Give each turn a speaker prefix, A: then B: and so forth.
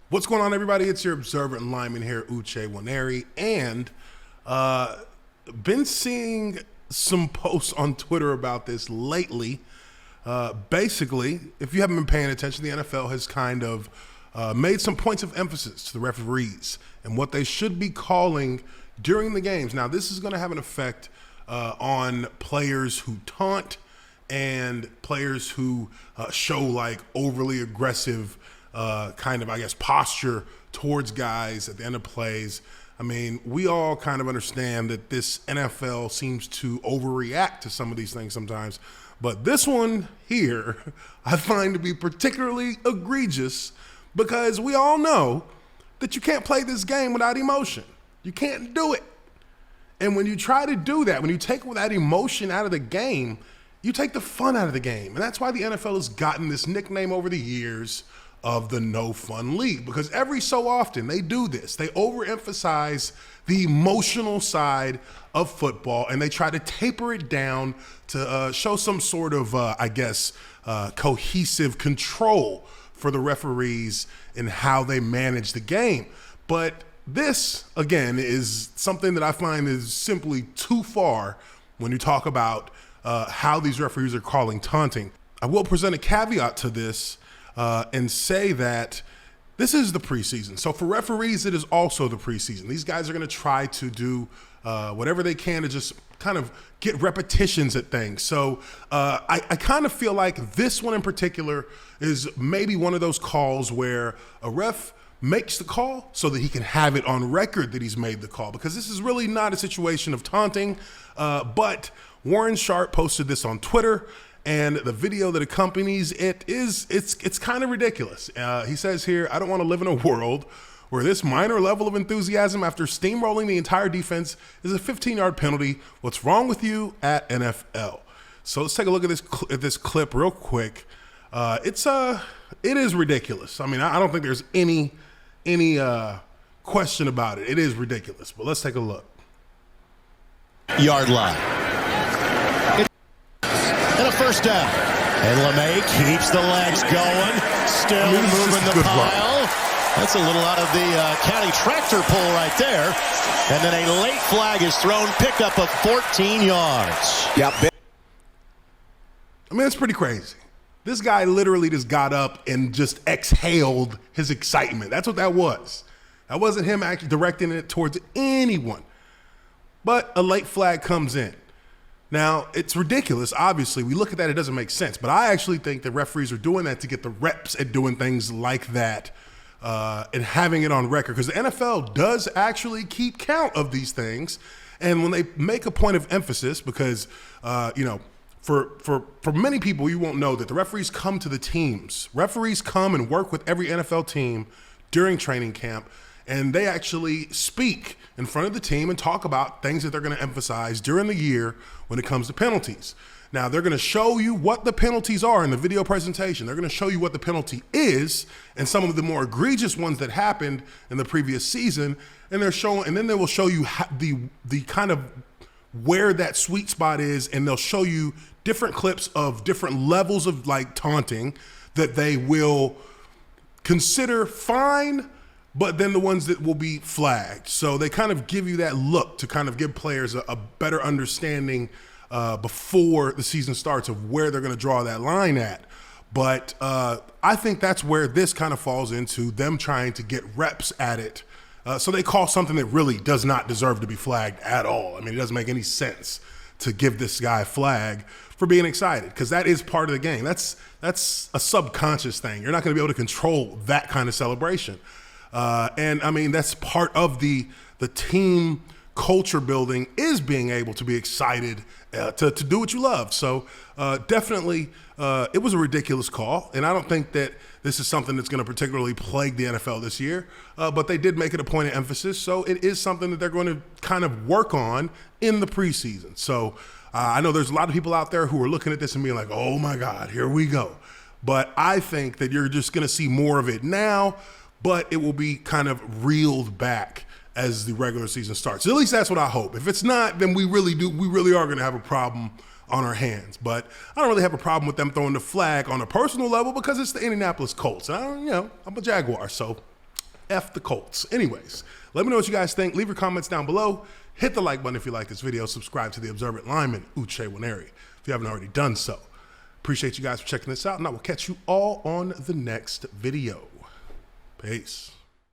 A: What's going on, everybody? It's your observant lineman here, Uche Nwaneri, and been seeing some posts on Twitter about this lately. Basically, if you haven't been paying attention, the NFL has kind of made some points of emphasis to the referees and what they should be calling during the games. Now, this is going to have an effect on players who taunt and players who show like overly aggressive kind of, I guess, posture towards guys at the end of plays. I mean, we all kind of understand that this NFL seems to overreact to some of these things sometimes. But this one here, I find to be particularly egregious because we all know that you can't play this game without emotion. You can't do it. And when you try to do that, when you take that emotion out of the game, you take the fun out of the game. And that's why the NFL has gotten this nickname over the years of the no fun league, because every so often they do this. They overemphasize the emotional side of football and they try to taper it down to show some sort of, cohesive control for the referees in how they manage the game. But this, again, is something that I find is simply too far when you talk about how these referees are calling taunting. I will present a caveat to this and say that this is the preseason. So for referees, it is also the preseason. These guys are going to try to do whatever they can to just kind of get repetitions at things. So I kind of feel like this one in particular is maybe one of those calls where a ref makes the call so that he can have it on record that he's made the call, because this is really not a situation of taunting. But Warren Sharp posted this on Twitter, and the video that accompanies it it's kind of ridiculous. He says here, "I don't want to live in a world where this minor level of enthusiasm after steamrolling the entire defense is a 15-yard penalty. What's wrong with you at NFL?" So let's take a look at this clip real quick. It is ridiculous. I mean, I don't think there's any question about it. It is ridiculous. But let's take a look.
B: Yard line. And a first down. And LeMay keeps the legs going. Still moving the pile. That's a little out of the county tractor pull right there. And then a late flag is thrown. Pickup of 14 yards.
A: Yep. I mean, it's pretty crazy. This guy literally just got up and just exhaled his excitement. That's what that was. That wasn't him actually directing it towards anyone. But a late flag comes in. Now, it's ridiculous. Obviously, we look at that, it doesn't make sense. But I actually think the referees are doing that to get the reps at doing things like that and having it on record. Because the NFL does actually keep count of these things. And when they make a point of emphasis, because, for many people, you won't know that the referees come to the teams. Referees come and work with every NFL team during training camp, and they actually speak in front of the team and talk about things that they're going to emphasize during the year when it comes to penalties. Now, they're going to show you what the penalties are in the video presentation. They're going to show you what the penalty is and some of the more egregious ones that happened in the previous season, and then they will show you the kind of where that sweet spot is, and they'll show you different clips of different levels of like taunting that they will consider fine, but then the ones that will be flagged. So they kind of give you that look to kind of give players a better understanding before the season starts of where they're going to draw that line at. But I think that's where this kind of falls into them trying to get reps at it. So they call something that really does not deserve to be flagged at all. I mean, it doesn't make any sense to give this guy a flag for being excited, because that is part of the game. That's a subconscious thing. You're not going to be able to control that kind of celebration. And I mean, that's part of the team culture building, is being able to be excited to do what you love. So definitely it was a ridiculous call. And I don't think that this is something that's going to particularly plague the NFL this year, but they did make it a point of emphasis. So it is something that they're going to kind of work on in the preseason. So I know there's a lot of people out there who are looking at this and being like, oh my God, here we go. But I think that you're just going to see more of it now, but it will be kind of reeled back as the regular season starts. At least that's what I hope. If it's not, then we really are going to have a problem on our hands. But I don't really have a problem with them throwing the flag on a personal level because it's the Indianapolis Colts. And I'm a Jaguar, so F the Colts. Anyways, let me know what you guys think. Leave your comments down below. Hit the like button if you like this video. Subscribe to the Observant Lineman, Uche Nwaneri, if you haven't already done so. Appreciate you guys for checking this out, and I will catch you all on the next video. Peace.